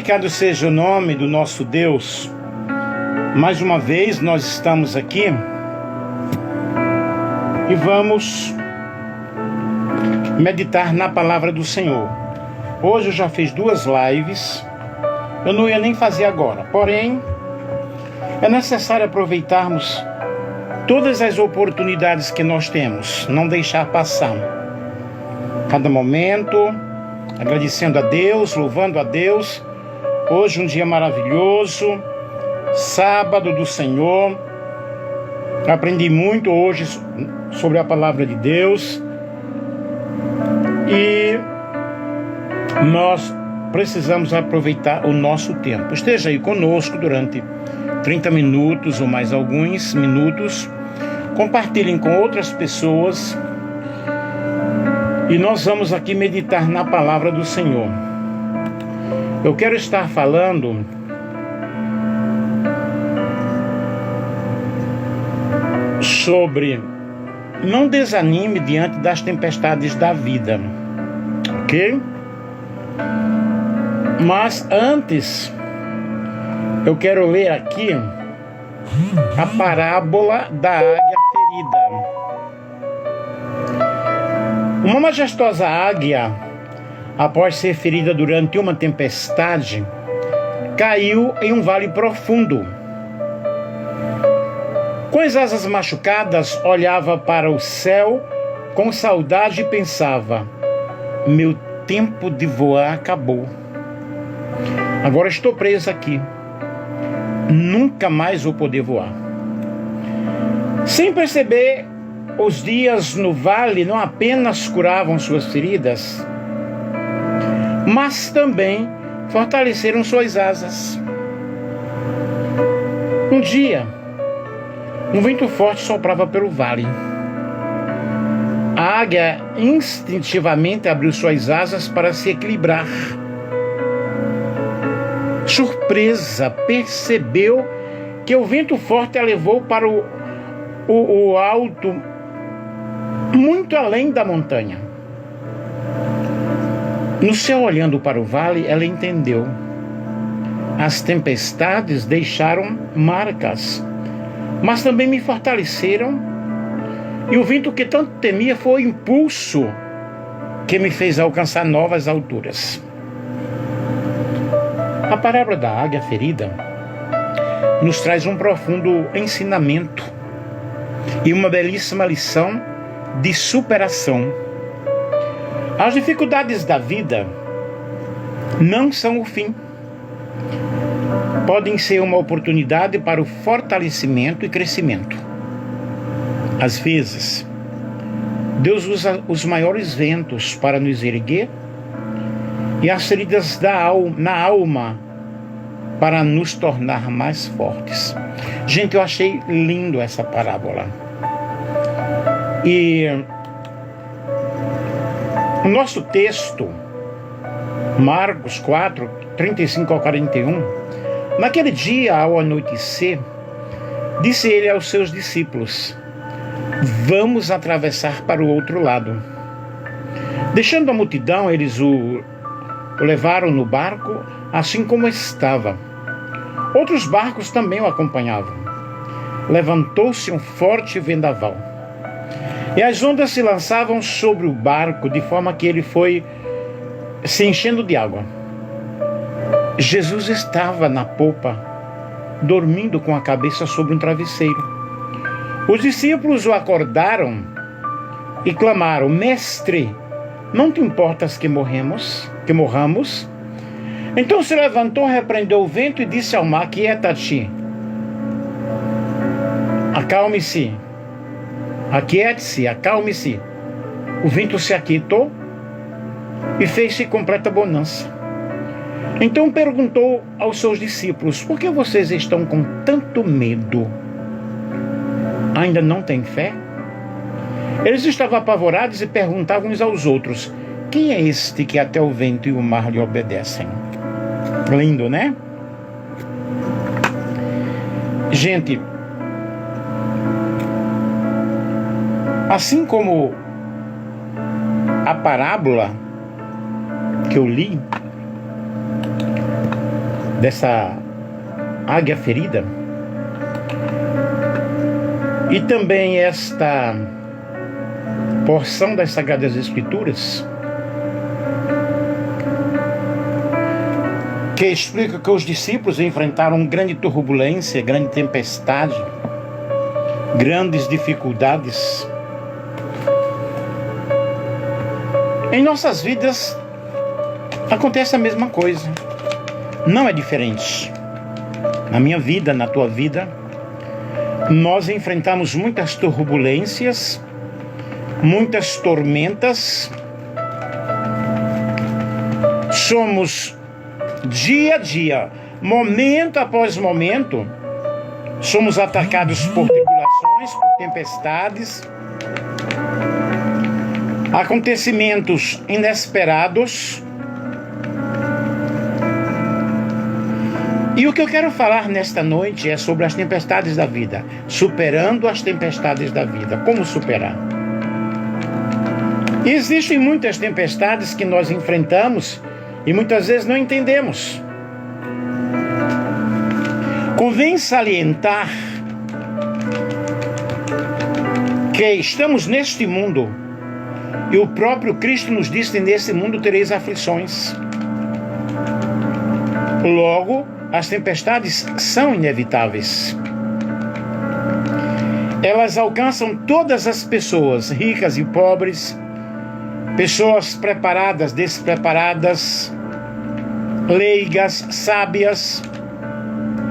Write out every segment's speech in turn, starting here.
Santificado seja o nome do nosso Deus. Mais uma vez nós estamos aqui e vamos meditar na palavra do Senhor. Hoje eu já fiz 2 lives, eu não ia nem fazer agora, porém é necessário aproveitarmos todas as oportunidades que nós temos, não deixar passar. Cada momento, agradecendo a Deus, louvando a Deus. Hoje um dia maravilhoso, sábado do Senhor. Aprendi muito hoje sobre a palavra de Deus. E nós precisamos aproveitar o nosso tempo. Esteja aí conosco durante 30 minutos ou mais alguns minutos. Compartilhem com outras pessoas. E nós vamos aqui meditar na palavra do Senhor. Eu quero estar falando sobre não desanime diante das tempestades da vida, ok? Mas antes, eu quero ler aqui a parábola da águia ferida. Uma majestosa águia, após ser ferida durante uma tempestade, caiu em um vale profundo. Com as asas machucadas, olhava para o céu com saudade e pensava: meu tempo de voar acabou. Agora estou presa aqui. Nunca mais vou poder voar. Sem perceber, os dias no vale não apenas curavam suas feridas, mas também fortaleceram suas asas. Um dia, um vento forte soprava pelo vale. A águia instintivamente abriu suas asas para se equilibrar. Surpresa, percebeu que o vento forte a levou para o alto, muito além da montanha. No céu, olhando para o vale, ela entendeu. As tempestades deixaram marcas, mas também me fortaleceram. E o vento que tanto temia foi o impulso que me fez alcançar novas alturas. A parábola da águia ferida nos traz um profundo ensinamento e uma belíssima lição de superação. As dificuldades da vida não são o fim. Podem ser uma oportunidade para o fortalecimento e crescimento. Às vezes, Deus usa os maiores ventos para nos erguer e as feridas na alma para nos tornar mais fortes. Gente, eu achei lindo essa parábola. E o nosso texto, Marcos 4, 35 ao 41, naquele dia, ao anoitecer, disse ele aos seus discípulos: vamos atravessar para o outro lado. Deixando a multidão, eles o levaram no barco, assim como estava. Outros barcos também o acompanhavam. Levantou-se um forte vendaval, e as ondas se lançavam sobre o barco, de forma que ele foi se enchendo de água. Jesus estava na popa, dormindo com a cabeça sobre um travesseiro. Os discípulos o acordaram e clamaram: Mestre, não te importas que morramos? Então se levantou, repreendeu o vento e disse ao mar: Aquieta-te, acalme-se, aquiete-se, acalme-se. O vento se aquietou e fez-se completa bonança. Então perguntou aos seus discípulos: por que vocês estão com tanto medo? Ainda não têm fé? Eles estavam apavorados e perguntavam uns aos outros: quem é este que até o vento e o mar lhe obedecem? Lindo, né? Gente, assim como a parábola que eu li, dessa águia ferida. E também esta porção das Sagradas Escrituras que explica que os discípulos enfrentaram grande turbulência, grande tempestade, grandes dificuldades. Em nossas vidas acontece a mesma coisa, não é diferente. Na minha vida, na tua vida, nós enfrentamos muitas turbulências, muitas tormentas. Somos dia a dia, momento após momento, somos atacados por tribulações, por tempestades, acontecimentos inesperados. E o que eu quero falar nesta noite é sobre as tempestades da vida, superando as tempestades da vida. Como superar? E existem muitas tempestades que nós enfrentamos e muitas vezes não entendemos. Convém salientar que estamos neste mundo e o próprio Cristo nos disse: nesse mundo tereis aflições. Logo, as tempestades são inevitáveis. Elas alcançam todas as pessoas, ricas e pobres, pessoas preparadas, despreparadas, leigas, sábias.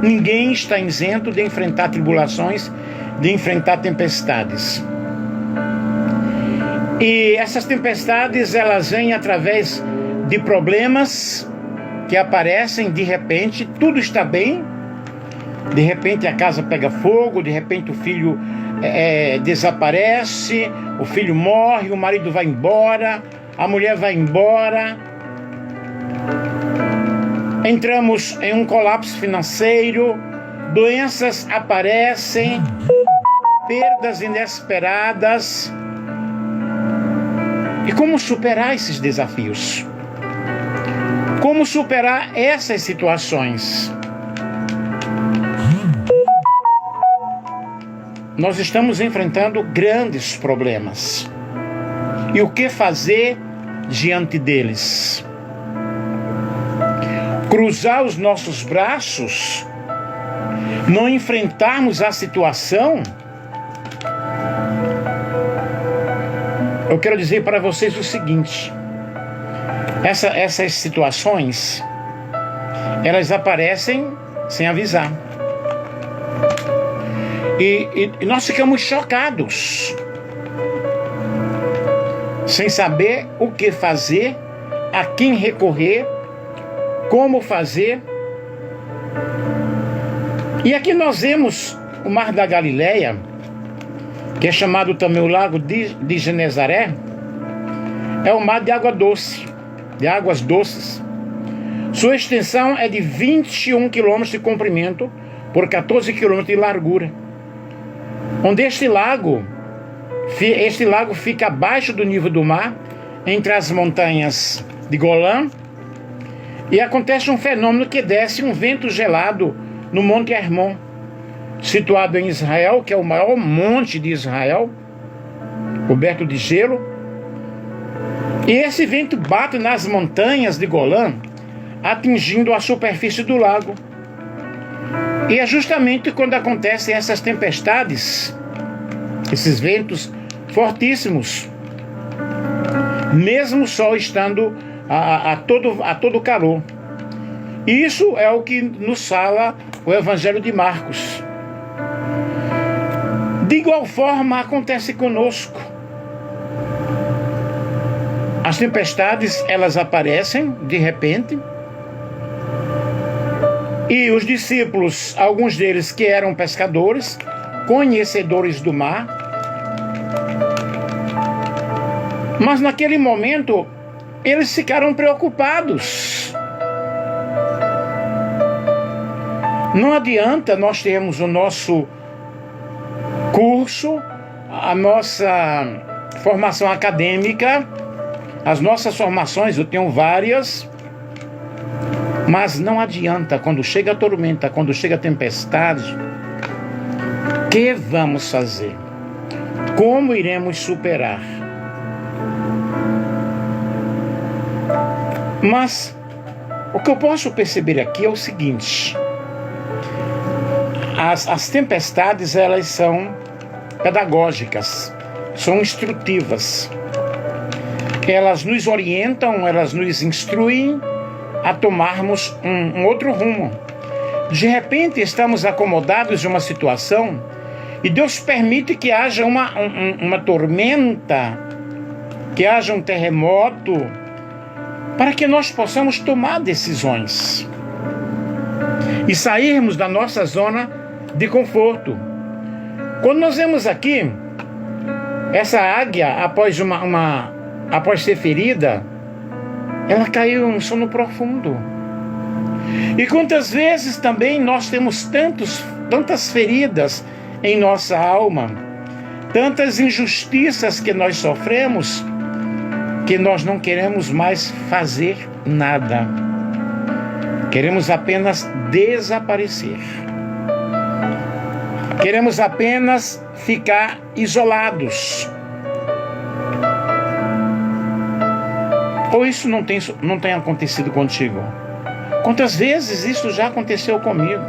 Ninguém está isento de enfrentar tribulações, de enfrentar tempestades. E essas tempestades, elas vêm através de problemas que aparecem de repente. Tudo está bem, de repente a casa pega fogo, de repente o filho desaparece, o filho morre, o marido vai embora, a mulher vai embora. Entramos em um colapso financeiro, doenças aparecem, perdas inesperadas. E como superar esses desafios? Como superar essas situações? Nós estamos enfrentando grandes problemas. E o que fazer diante deles? Cruzar os nossos braços? Não enfrentarmos a situação? Eu quero dizer para vocês o seguinte: essas situações, elas aparecem sem avisar. E nós ficamos chocados, sem saber o que fazer, a quem recorrer, como fazer. E aqui nós vemos o Mar da Galileia, que é chamado também o Lago de Genezaré. É um mar de água doce, de águas doces. Sua extensão é de 21 quilômetros de comprimento por 14 quilômetros de largura. Onde este lago fica abaixo do nível do mar, entre as montanhas de Golã, e acontece um fenômeno que desce um vento gelado no Monte Hermon, situado em Israel, que é o maior monte de Israel, coberto de gelo. E esse vento bate nas montanhas de Golã, atingindo a superfície do lago. E é justamente quando acontecem essas tempestades, esses ventos fortíssimos, mesmo o sol estando a todo calor. Isso é o que nos fala o Evangelho de Marcos. De igual forma acontece conosco. As tempestades, elas aparecem de repente. E os discípulos, alguns deles que eram pescadores, conhecedores do mar, mas naquele momento eles ficaram preocupados. Não adianta nós termos o nosso curso, a nossa formação acadêmica, as nossas formações, eu tenho várias, Mas não adianta, quando chega a tormenta, quando chega a tempestade, o que vamos fazer? Como iremos superar? Mas o que eu posso perceber aqui é o seguinte: as tempestades, elas são pedagógicas, são instrutivas. Elas nos orientam, elas nos instruem a tomarmos um outro rumo. De repente estamos acomodados em uma situação e Deus permite que haja uma tormenta, que haja um terremoto, para que nós possamos tomar decisões e sairmos da nossa zona de conforto. Quando nós vemos aqui essa águia, após ser ferida, ela caiu em um sono profundo. E quantas vezes também nós temos tantas feridas em nossa alma, tantas injustiças que nós sofremos, que nós não queremos mais fazer nada. Queremos apenas desaparecer. Queremos apenas ficar isolados. Ou isso não tem acontecido contigo? Quantas vezes isso já aconteceu comigo?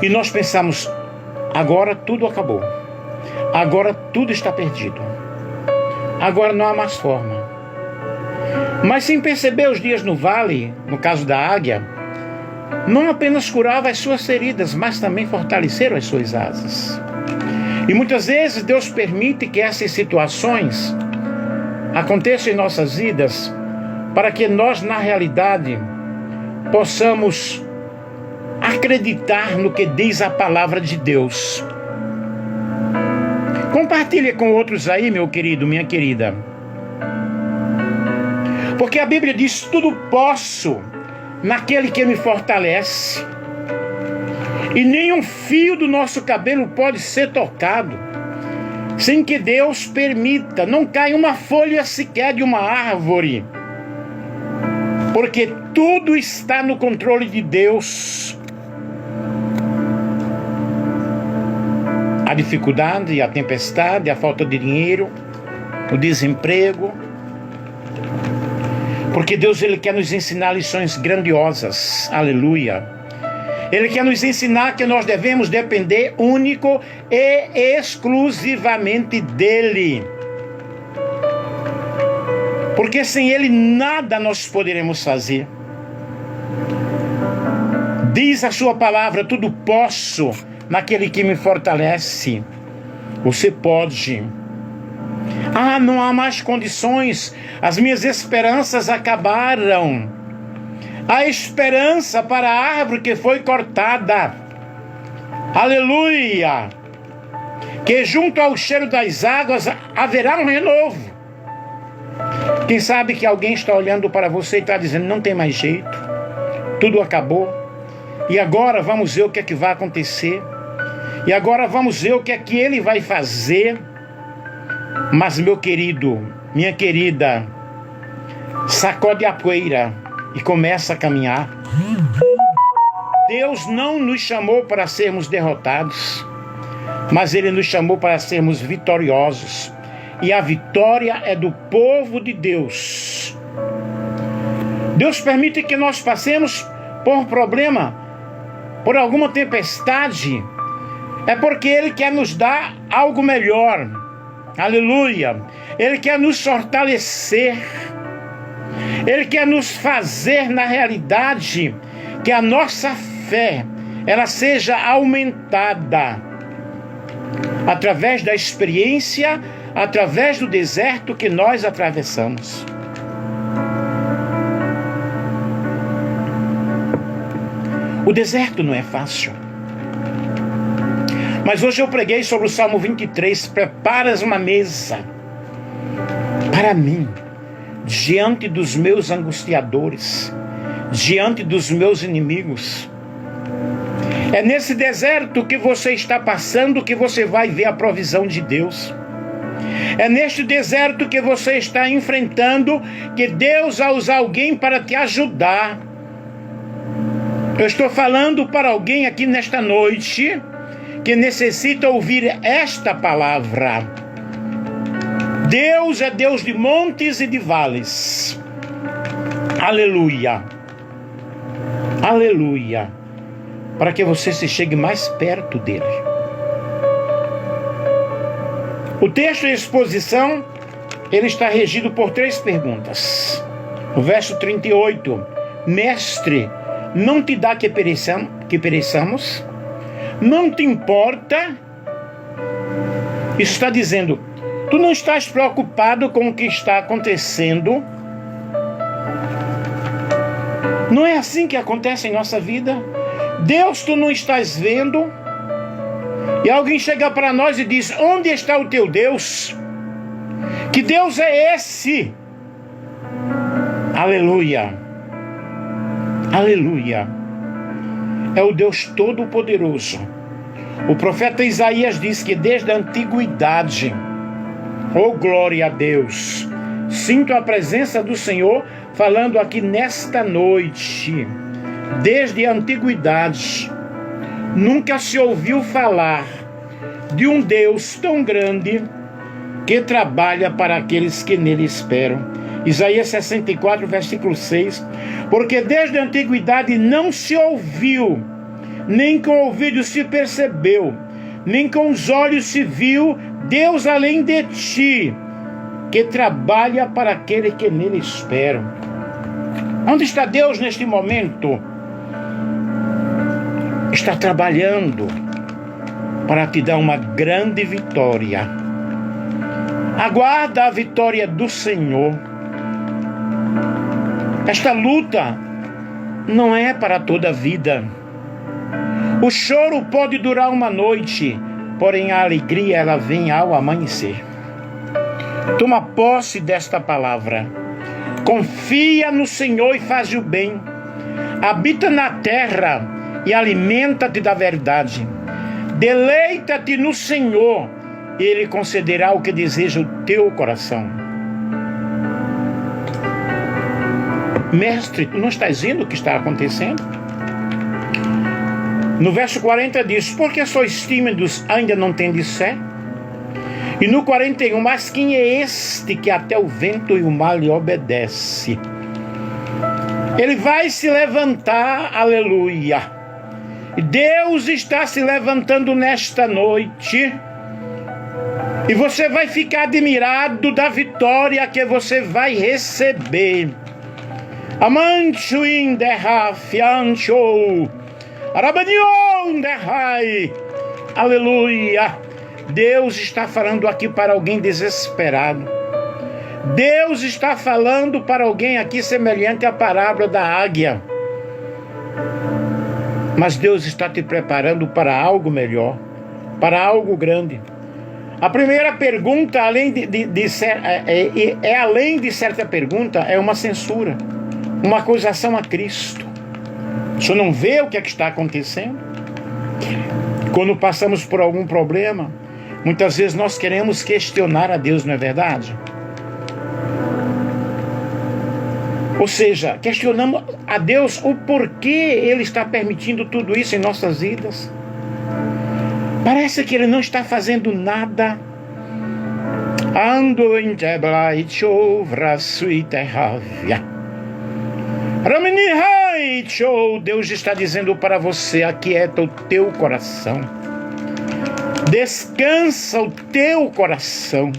E nós pensamos, agora tudo acabou. Agora tudo está perdido. Agora não há mais forma. Mas sem perceber, os dias no vale, no caso da águia, não apenas curava as suas feridas, mas também fortaleceram as suas asas. E muitas vezes Deus permite que essas situações aconteçam em nossas vidas, para que nós, na realidade, possamos acreditar no que diz a palavra de Deus. Compartilhe com outros aí, meu querido, minha querida. Porque a Bíblia diz: tudo posso naquele que me fortalece. E nenhum fio do nosso cabelo pode ser tocado sem que Deus permita. Não cai uma folha sequer de uma árvore, porque tudo está no controle de Deus. A dificuldade, a tempestade, a falta de dinheiro, o desemprego, porque Deus, Ele quer nos ensinar lições grandiosas. Aleluia. Ele quer nos ensinar que nós devemos depender único e exclusivamente dEle. Porque sem Ele nada nós poderemos fazer. Diz a sua palavra: tudo posso naquele que me fortalece. Você pode. Não há mais condições. As minhas esperanças acabaram. A esperança para a árvore que foi cortada. Aleluia! Que junto ao cheiro das águas haverá um renovo. Quem sabe que alguém está olhando para você e está dizendo: não tem mais jeito, tudo acabou, e agora vamos ver o que é que vai acontecer, e agora vamos ver o que é que ele vai fazer. Mas, meu querido, minha querida, sacode a poeira e começa a caminhar. Deus não nos chamou para sermos derrotados, mas Ele nos chamou para sermos vitoriosos. E a vitória é do povo de Deus. Deus permite que nós passemos por problema, por alguma tempestade, é porque Ele quer nos dar algo melhor. Aleluia! Ele quer nos fortalecer. Ele quer nos fazer, na realidade, que a nossa fé, ela seja aumentada através da experiência, através do deserto que nós atravessamos. O deserto não é fácil. Mas hoje eu preguei sobre o Salmo 23. Preparas uma mesa para mim, diante dos meus angustiadores, diante dos meus inimigos. É nesse deserto que você está passando que você vai ver a provisão de Deus. É neste deserto que você está enfrentando que Deus vai usar alguém para te ajudar. Eu estou falando para alguém aqui nesta noite que necessita ouvir esta palavra. Deus é Deus de montes e de vales. Aleluia. Aleluia. Para que você se chegue mais perto dele. O texto de exposição, ele está regido por 3 perguntas. O verso 38. Mestre, não te dá que pereçamos? Não te importa? Isso está dizendo, tu não estás preocupado com o que está acontecendo? Não é assim que acontece em nossa vida? Deus, tu não estás vendo? E alguém chega para nós e diz, onde está o teu Deus? Que Deus é esse? Aleluia. Aleluia. É o Deus Todo-Poderoso. O profeta Isaías diz que desde a antiguidade, oh glória a Deus, sinto a presença do Senhor falando aqui nesta noite. Desde a antiguidade, nunca se ouviu falar de um Deus tão grande que trabalha para aqueles que nele esperam. Isaías 64, versículo 6. Porque desde a antiguidade não se ouviu, nem com o ouvido se percebeu, nem com os olhos se viu Deus além de ti, que trabalha para aquele que nele esperam. Onde está Deus neste momento? Está trabalhando para te dar uma grande vitória. Aguarda a vitória do Senhor. Esta luta não é para toda a vida. O choro pode durar uma noite, porém a alegria ela vem ao amanhecer. Toma posse desta palavra. Confia no Senhor e faz o bem. Habita na terra e alimenta-te da verdade. Deleita-te no Senhor e Ele concederá o que deseja o teu coração. Mestre, tu não estás vendo o que está acontecendo? No verso 40 diz, porque sois tímidos, ainda não tendes fé? E no 41, mas quem é este que até o vento e o mar lhe obedece? Ele vai se levantar, aleluia. Deus está se levantando nesta noite. E você vai ficar admirado da vitória que você vai receber. Amancho in the rafiancho. Arabanion the rai. Aleluia. Deus está falando aqui para alguém desesperado. Deus está falando para alguém aqui semelhante à parábola da águia. Mas Deus está te preparando para algo melhor, para algo grande. A primeira pergunta, além além de certa pergunta, é uma censura, uma acusação a Cristo. O senhor não vê o que é que está acontecendo? Quando passamos por algum problema, muitas vezes nós queremos questionar a Deus, não é verdade? Ou seja, questionamos a Deus o porquê Ele está permitindo tudo isso em nossas vidas. Parece que Ele não está fazendo nada. Ando em Deus está dizendo para você, aquieta o teu coração. Descansa o teu coração.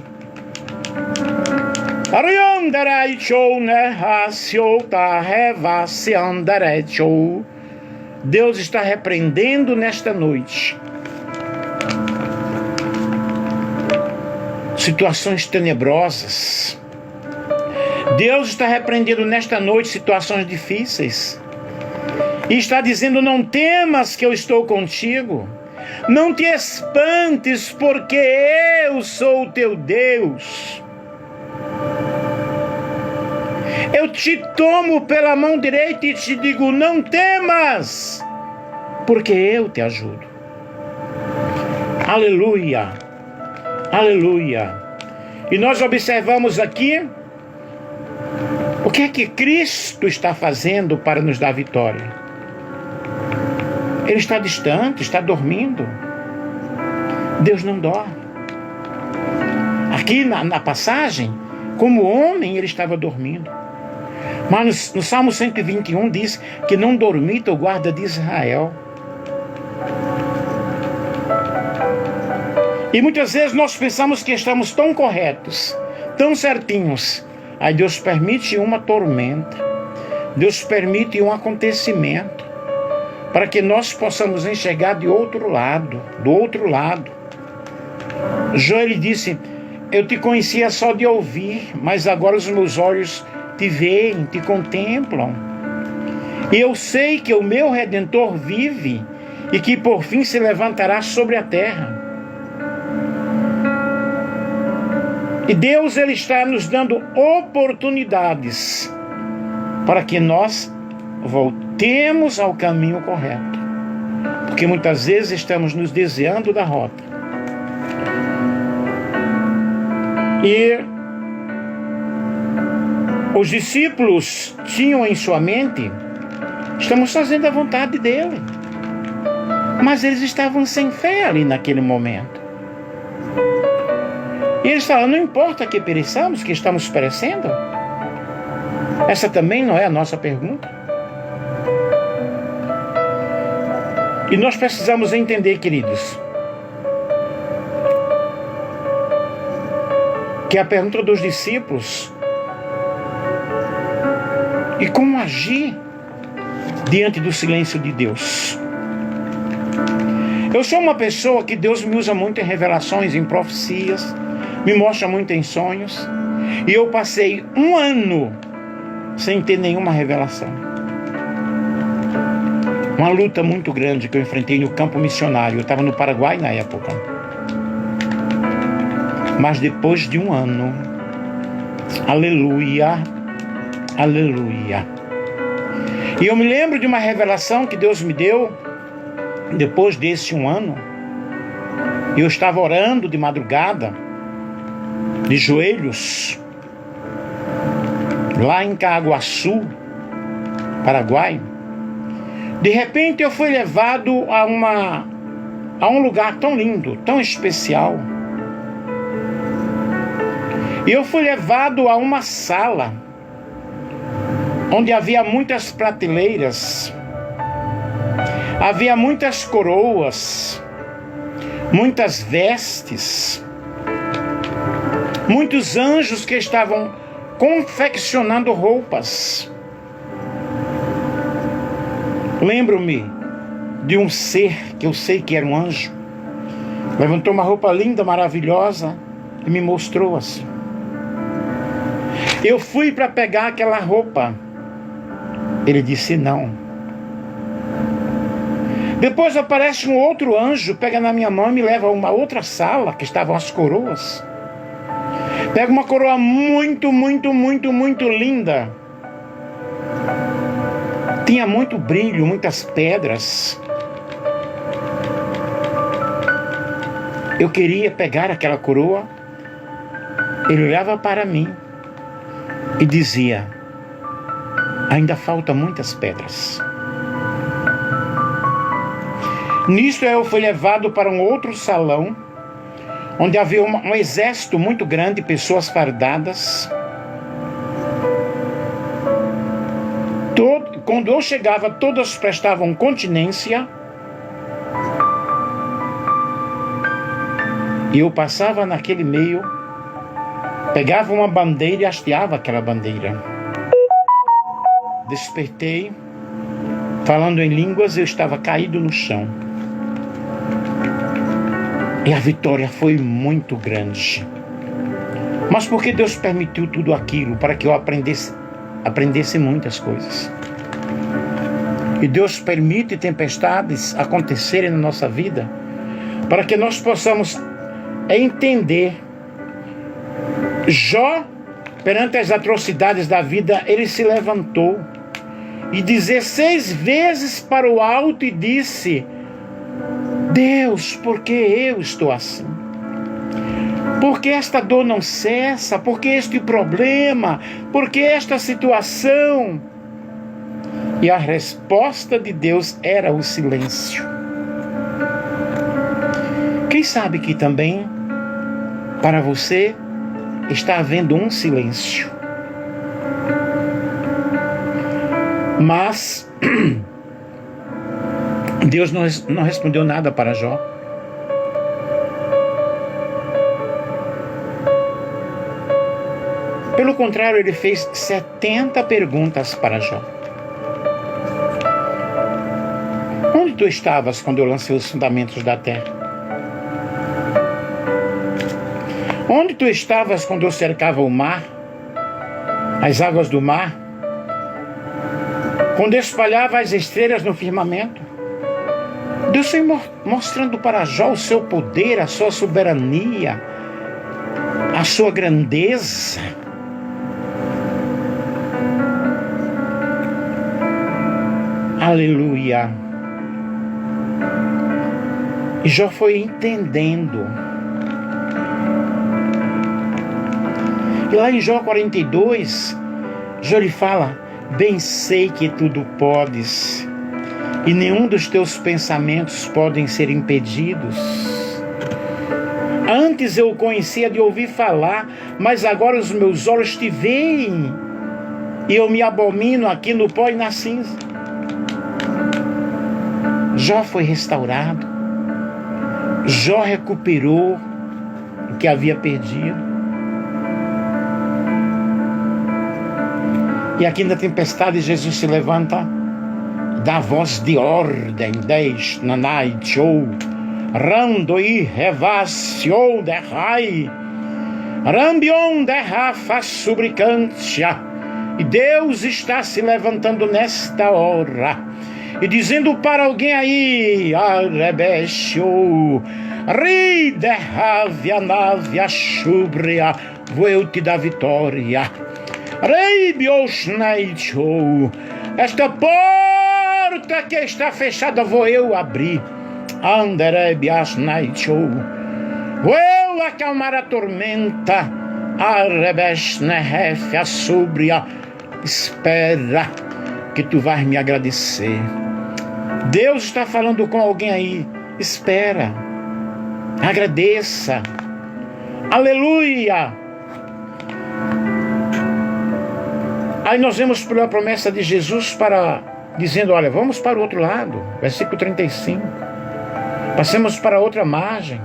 Deus está repreendendo nesta noite situações tenebrosas. Deus está repreendendo nesta noite situações difíceis. E está dizendo, não temas que eu estou contigo. Não te espantes, porque eu sou o teu Deus. Eu te tomo pela mão direita e te digo, não temas, porque eu te ajudo. Aleluia, aleluia. E nós observamos aqui o que é que Cristo está fazendo para nos dar vitória. Ele está distante, está dormindo. Deus não dorme. Aqui na passagem, como homem, ele estava dormindo. Mas no Salmo 121 diz que não dormita o guarda de Israel. E muitas vezes nós pensamos que estamos tão corretos, tão certinhos. Aí Deus permite uma tormenta. Deus permite um acontecimento para que nós possamos enxergar do outro lado. Jó, ele disse: eu te conhecia só de ouvir, mas agora os meus olhos te veem, te contemplam. E eu sei que o meu Redentor vive e que por fim se levantará sobre a terra. E Deus, ele está nos dando oportunidades para que nós voltemos ao caminho correto. Porque muitas vezes estamos nos desviando da rota. E os discípulos tinham em sua mente: estamos fazendo a vontade dele. Mas eles estavam sem fé ali naquele momento. E eles falaram: não importa que pereçamos, que estamos perecendo. Essa também não é a nossa pergunta. E nós precisamos entender, queridos, que a pergunta dos discípulos: e como agir diante do silêncio de Deus? Eu sou uma pessoa que Deus me usa muito em revelações, em profecias, me mostra muito em sonhos. E eu passei 1 ano sem ter nenhuma revelação. Uma luta muito grande que eu enfrentei no campo missionário. Eu estava no Paraguai na época. Mas depois de 1 ano, aleluia, aleluia. E eu me lembro de uma revelação que Deus me deu depois desse 1 ano. Eu estava orando de madrugada, de joelhos, lá em Caaguaçu, Paraguai. De repente eu fui levado a um lugar tão lindo, tão especial. E eu fui levado a uma sala onde havia muitas prateleiras, havia muitas coroas, muitas vestes, muitos anjos que estavam confeccionando roupas. Lembro-me de um ser que eu sei que era um anjo. Levantou uma roupa linda, maravilhosa e me mostrou assim. Eu fui para pegar aquela roupa. Ele disse não. Depois aparece um outro anjo, pega na minha mão e me leva a uma outra sala que estavam as coroas. Pega uma coroa muito, muito, muito, muito linda. Tinha muito brilho, muitas pedras. Eu queria pegar aquela coroa. Ele olhava para mim e dizia: ainda faltam muitas pedras. Nisto eu fui levado para um outro salão, onde havia um exército muito grande, pessoas fardadas. Quando eu chegava, todas prestavam continência. E eu passava naquele meio, pegava uma bandeira e hasteava aquela bandeira. Despertei, falando em línguas, eu estava caído no chão. E a vitória foi muito grande. Mas por que Deus permitiu tudo aquilo? Para que eu aprendesse muitas coisas. E Deus permite tempestades acontecerem na nossa vida para que nós possamos entender. Jó, perante as atrocidades da vida, ele se levantou e 16 vezes para o alto e disse: Deus, por que eu estou assim? Por que esta dor não cessa? Por que este problema? Por que esta situação? E a resposta de Deus era o silêncio. Quem sabe que também para você está havendo um silêncio. Mas Deus não respondeu nada para Jó. Pelo contrário, ele fez 70 perguntas para Jó. Onde tu estavas quando eu lancei os fundamentos da terra? Onde tu estavas quando eu cercava o mar, as águas do mar? Quando eu espalhava as estrelas no firmamento? Deus foi mostrando para Jó o seu poder, a sua soberania, a sua grandeza. Aleluia. E Jó foi entendendo. E lá em Jó 42, Jó lhe fala: bem sei que tudo podes, e nenhum dos teus pensamentos podem ser impedidos. Antes eu o conhecia de ouvir falar, mas agora os meus olhos te veem, e eu me abomino aqui no pó e na cinza. Jó foi restaurado. Jó recuperou o que havia perdido. E aqui na tempestade Jesus se levanta, dá voz de ordem, dez nanai ou randoi revasio derrai rambion derrafa subricantia. E Deus está se levantando nesta hora e dizendo para alguém aí: Arebesho, Riderravia navia shubria, vou eu te dar vitória. Rei Biosnaichou, esta porta que está fechada vou eu abrir. Anderebiasnaichou, vou eu acalmar a tormenta. Arebesnehefia súbria, espera que tu vais me agradecer. Deus está falando com alguém aí. Espera, agradeça. Aleluia. Aí nós vemos pela promessa de Jesus dizendo: olha, vamos para o outro lado. Versículo 35. Passemos para outra margem.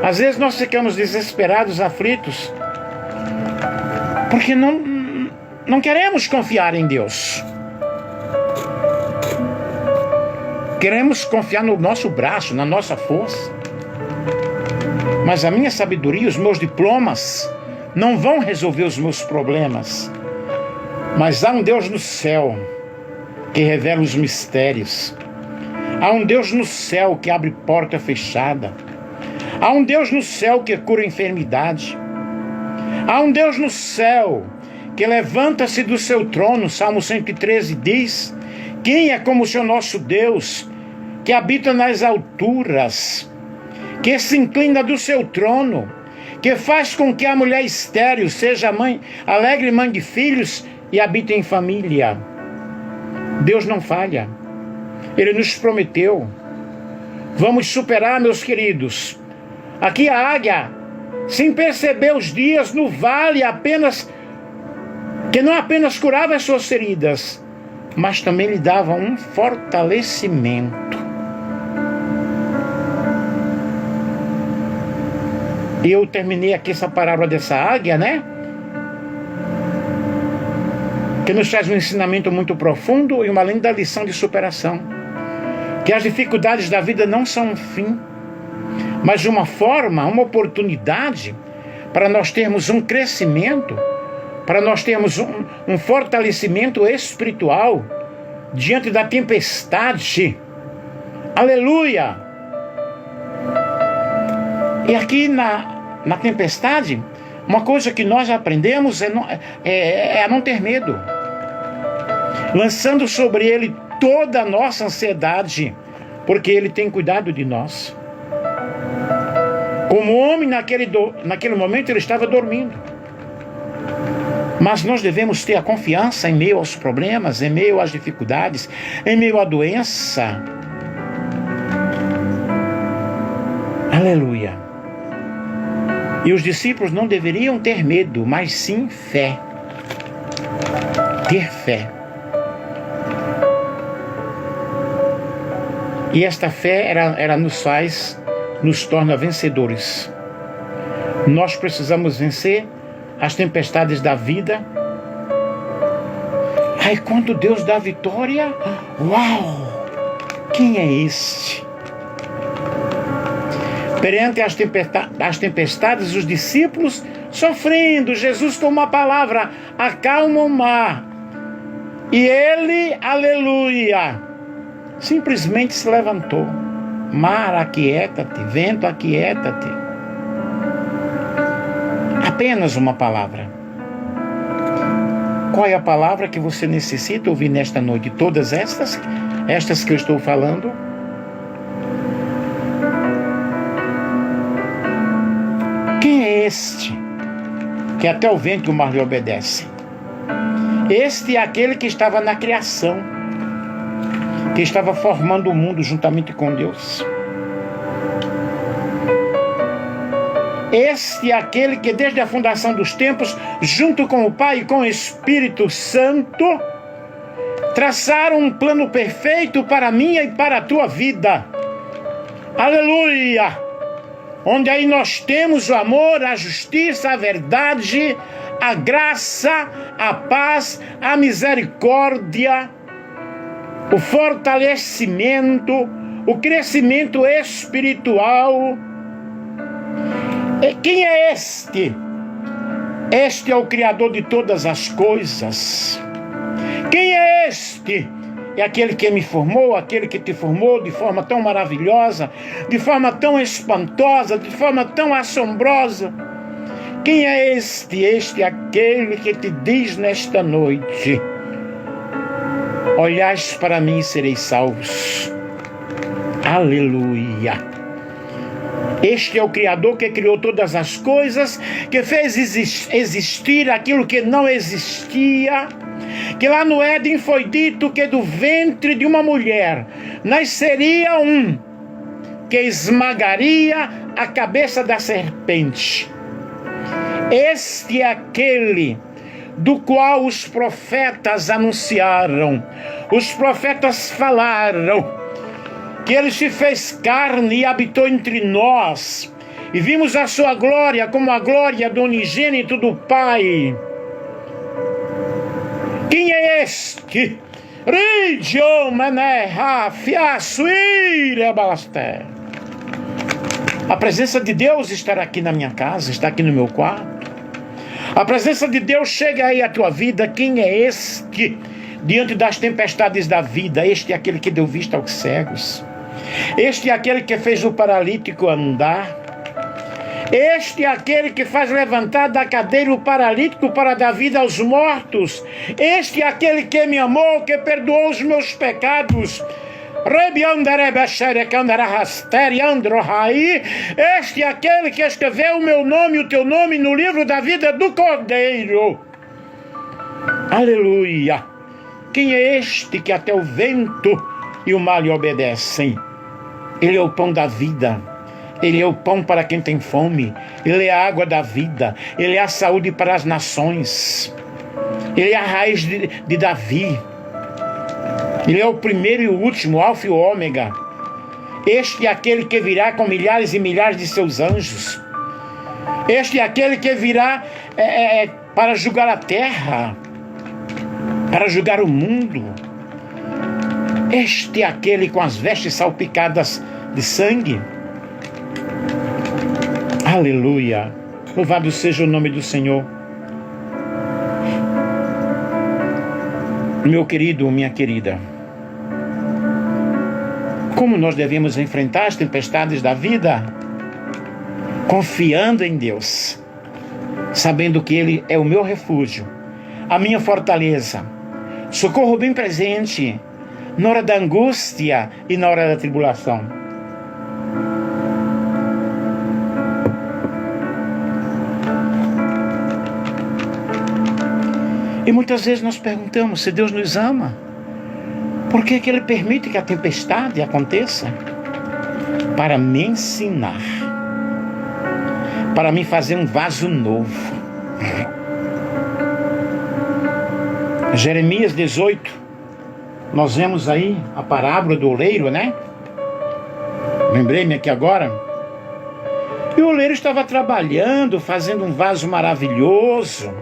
Às vezes nós ficamos desesperados, aflitos, porque não queremos confiar em Deus. Queremos confiar no nosso braço, na nossa força. Mas a minha sabedoria, os meus diplomas não vão resolver os meus problemas. Mas há um Deus no céu que revela os mistérios. Há um Deus no céu que abre porta fechada. Há um Deus no céu que cura a enfermidade. Há um Deus no céu que levanta-se do seu trono. Salmo 113 diz: quem é como o Senhor nosso Deus, que habita nas alturas, que se inclina do seu trono, que faz com que a mulher estéril seja mãe, alegre mãe de filhos e habite em família. Deus não falha. Ele nos prometeu. Vamos superar, meus queridos. Aqui a águia, sem perceber os dias no vale, que não apenas curava as suas feridas, mas também lhe dava um fortalecimento. E eu terminei aqui essa parábola dessa águia, né? Que nos traz um ensinamento muito profundo e uma linda lição de superação. Que as dificuldades da vida não são um fim, mas uma forma, uma oportunidade para nós termos um crescimento, para nós termos um fortalecimento espiritual diante da tempestade. Aleluia! E aqui na tempestade, uma coisa que nós aprendemos é a não ter medo. Lançando sobre Ele toda a nossa ansiedade, porque Ele tem cuidado de nós. Como homem, naquele momento, ele estava dormindo. Mas nós devemos ter a confiança em meio aos problemas, em meio às dificuldades, em meio à doença. Aleluia. E os discípulos não deveriam ter medo, mas sim fé. Ter fé. E esta fé, ela nos torna vencedores. Nós precisamos vencer as tempestades da vida. Aí quando Deus dá vitória, uau! Quem é este? Perante as tempestades, os discípulos sofrendo, Jesus toma a palavra, acalma o mar. E ele, aleluia, simplesmente se levantou. Mar, aquieta-te, vento, aquieta-te. Apenas uma palavra. Qual é a palavra que você necessita ouvir nesta noite? Todas estas que eu estou falando? Quem é este que até o vento e o mar lhe obedecem? Este é aquele que estava na criação, que estava formando o mundo juntamente com Deus. Este é aquele que desde a fundação dos tempos, junto com o Pai e com o Espírito Santo, traçaram um plano perfeito para a minha e para a tua vida. Aleluia! Onde aí nós temos o amor, a justiça, a verdade, a graça, a paz, a misericórdia, o fortalecimento, o crescimento espiritual. E quem é este? Este é o Criador de todas as coisas. Quem é este? É aquele que me formou, aquele que te formou de forma tão maravilhosa, de forma tão espantosa, de forma tão assombrosa. Quem é este? Este é aquele que te diz nesta noite: olhais para mim e sereis salvos. Aleluia. Este é o Criador que criou todas as coisas, que fez existir aquilo que não existia, que lá no Éden foi dito que do ventre de uma mulher nasceria um que esmagaria a cabeça da serpente. Este é aquele do qual os profetas anunciaram, os profetas falaram, que ele se fez carne e habitou entre nós, e vimos a sua glória como a glória do unigênito do Pai. Quem é este? A presença de Deus está aqui na minha casa, está aqui no meu quarto. A presença de Deus chega aí à tua vida. Quem é este? Diante das tempestades da vida, este é aquele que deu vista aos cegos. Este é aquele que fez o paralítico andar. Este é aquele que faz levantar da cadeira o paralítico para dar vida aos mortos. Este é aquele que me amou, que perdoou os meus pecados. Este é aquele que escreveu o meu nome e o teu nome no livro da vida do Cordeiro. Aleluia. Quem é este que até o vento e o mar lhe obedecem? Ele é o pão da vida. Ele é o pão para quem tem fome. Ele é a água da vida. Ele é a saúde para as nações. Ele é a raiz de Davi. Ele é o primeiro e o último, o alfa e o ômega. Este é aquele que virá com milhares e milhares de seus anjos. Este é aquele que virá para julgar a terra, para julgar o mundo. Este é aquele com as vestes salpicadas de sangue. Aleluia. Louvado seja o nome do Senhor. Meu querido, minha querida, como nós devemos enfrentar as tempestades da vida? Confiando em Deus, sabendo que Ele é o meu refúgio, a minha fortaleza, socorro bem presente na hora da angústia e na hora da tribulação. E muitas vezes nós perguntamos, se Deus nos ama, por que que Ele permite que a tempestade aconteça? Para me ensinar, para me fazer um vaso novo. Jeremias 18, nós vemos aí a parábola do oleiro, né? Lembrei-me aqui agora. E o oleiro estava trabalhando, fazendo um vaso maravilhoso.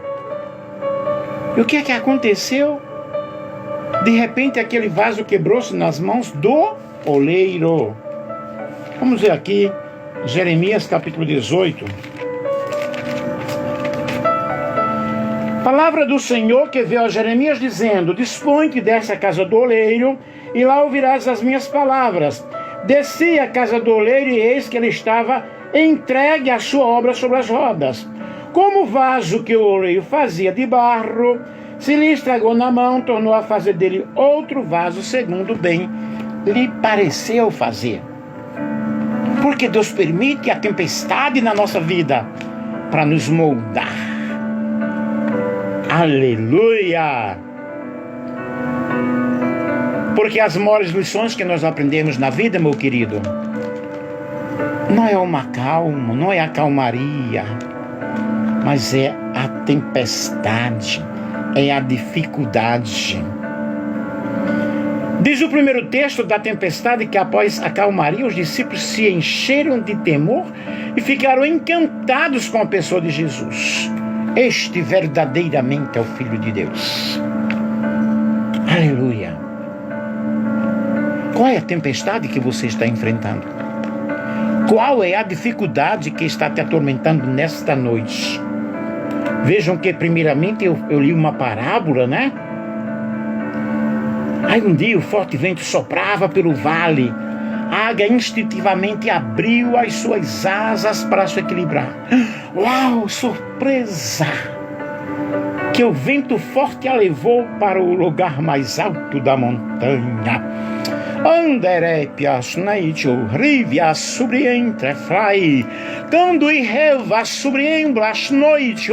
E o que é que aconteceu? De repente aquele vaso quebrou-se nas mãos do oleiro. Vamos ver aqui, Jeremias capítulo 18. Palavra do Senhor que veio a Jeremias dizendo: dispõe-te dessa casa do oleiro, e lá ouvirás as minhas palavras. Desci à casa do oleiro, e eis que ele estava entregue a sua obra sobre as rodas. Como o vaso que o oleiro fazia de barro se lhe estragou na mão, tornou a fazer dele outro vaso, segundo bem lhe pareceu fazer. Porque Deus permite a tempestade na nossa vida para nos moldar. Aleluia! Porque as maiores lições que nós aprendemos na vida, meu querido, não é uma calma, não é a calmaria, mas é a tempestade, é a dificuldade. Diz o primeiro texto da tempestade que após a calmaria os discípulos se encheram de temor e ficaram encantados com a pessoa de Jesus. Este verdadeiramente é o Filho de Deus. Aleluia! Qual é a tempestade que você está enfrentando? Qual é a dificuldade que está te atormentando nesta noite? Vejam que primeiramente eu li uma parábola, né? Aí um dia o forte vento soprava pelo vale. A águia instintivamente abriu as suas asas para se equilibrar. Uau, surpresa! Que o vento forte a levou para o lugar mais alto da montanha. Anderepias naicho rivia sobre entre frai, quando e reva sobre emblas noite,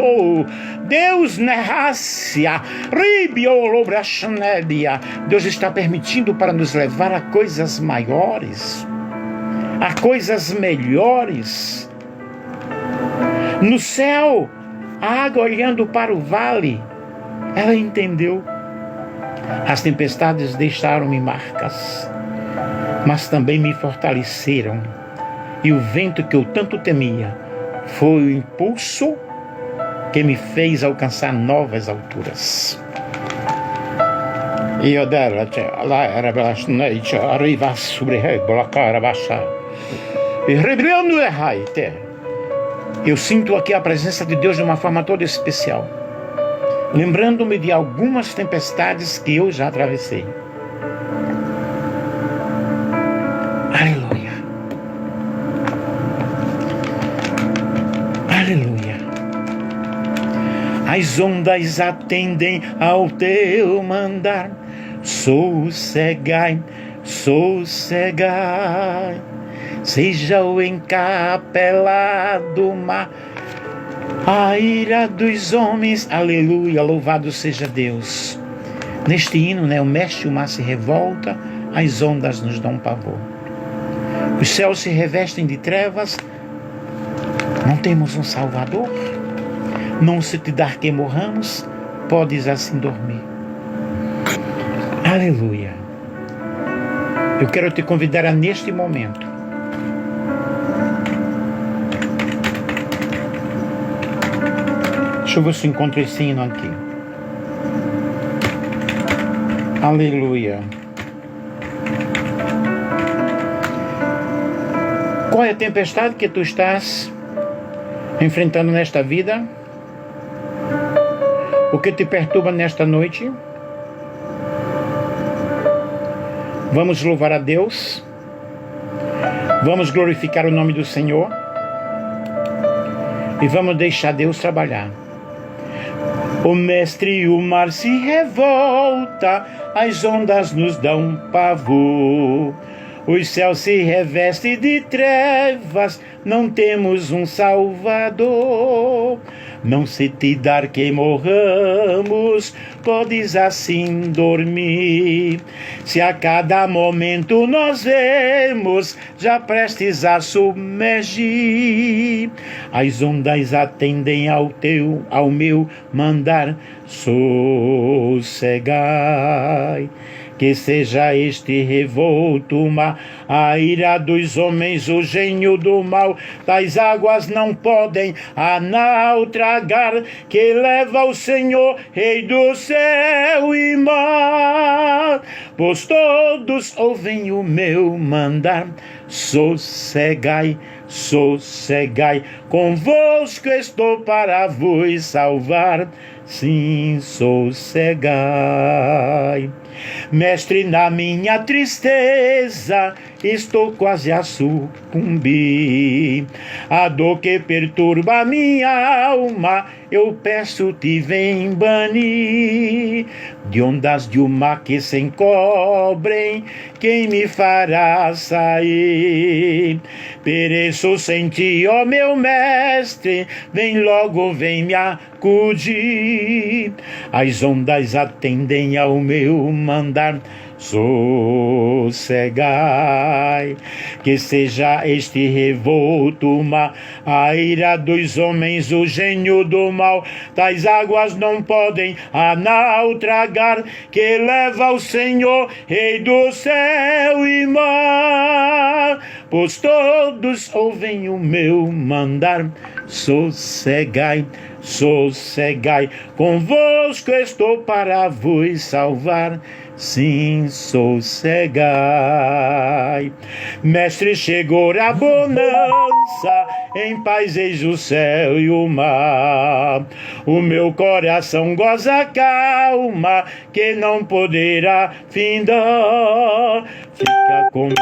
Deus nerrácia, ribio lobrasnedia. Deus está permitindo para nos levar a coisas maiores, a coisas melhores. No céu, a água olhando para o vale, ela entendeu. As tempestades deixaram-me marcas, mas também me fortaleceram. E o vento que eu tanto temia foi o impulso que me fez alcançar novas alturas. E eu dela, lá era belas noite, arriva sobre a cara baixa. E rebrilhando é raite. Eu sinto aqui a presença de Deus de uma forma toda especial, lembrando-me de algumas tempestades que eu já atravessei. Aleluia. Aleluia. As ondas atendem ao teu mandar. Sossegai, sossegai. Seja o encapelado mar, a ira dos homens. Aleluia, louvado seja Deus. Neste hino, né, o mestre e o mar se revolta, as ondas nos dão pavor. Os céus se revestem de trevas. Não temos um Salvador? Não se te dar que morramos, podes assim dormir. Aleluia. Eu quero te convidar a neste momento deixa eu ver se encontro esse hino aqui. Aleluia. Qual é a tempestade que tu estás enfrentando nesta vida? O que te perturba nesta noite? Vamos louvar a Deus. Vamos glorificar o nome do Senhor. E vamos deixar Deus trabalhar. O mestre e o mar se revolta, as ondas nos dão pavor. Os céus se revestem de trevas, não temos um Salvador. Não se te dar que morramos, podes assim dormir. Se a cada momento nós vemos, já prestes a submergir, as ondas atendem ao meu mandar, sossegai. Que seja este revolto mar, a ira dos homens, o gênio do mal, tais águas não podem a naufragar, que leva o Senhor, Rei do céu e mar. Pois todos ouvem o meu mandar, sossegai, sossegai, convosco estou para vos salvar, sim, sossegai. Mestre, na minha tristeza estou quase a sucumbir. A dor que perturba a minha alma, eu peço-te, vem banir. De ondas de mar que se encobrem, quem me fará sair? Pereço sem ti, ó meu mestre, vem logo, vem me acudir. As ondas atendem ao meu mandar, sossegai. Que seja este revolto mar, a ira dos homens, o gênio do mal, tais águas não podem a naufragar, que leva o Senhor, Rei do céu e mar. Pois todos ouvem o meu mandar, sossegai, sossegai, convosco estou para vos salvar, sim, sossegai. Mestre, chegou a bonança, em paz eis o céu e o mar. O meu coração goza calma, que não poderá findar. Fica comigo,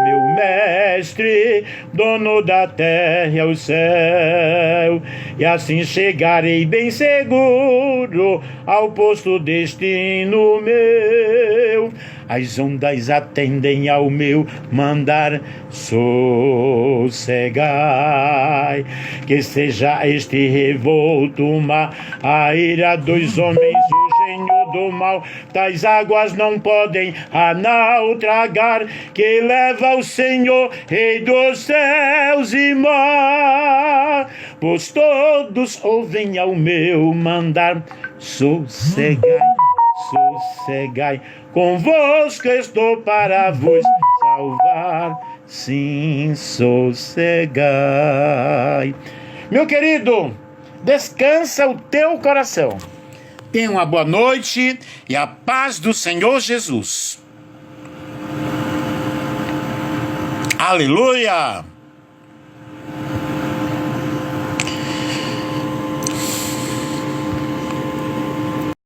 meu mestre, dono da terra e o céu, e assim chegarei bem seguro ao posto destino meu. As ondas atendem ao meu mandar, sossegai. Que seja este revolto mar, a ira dos homens, o gênio do mal, tais águas não podem a naufragar, que leva o Senhor, Rei dos céus e mar. Pois todos ouvem ao meu mandar, sossegai, sossegai, convosco estou para vos salvar, sim, sossegai. Meu querido, descansa o teu coração. Tenha uma boa noite e a paz do Senhor Jesus. Aleluia!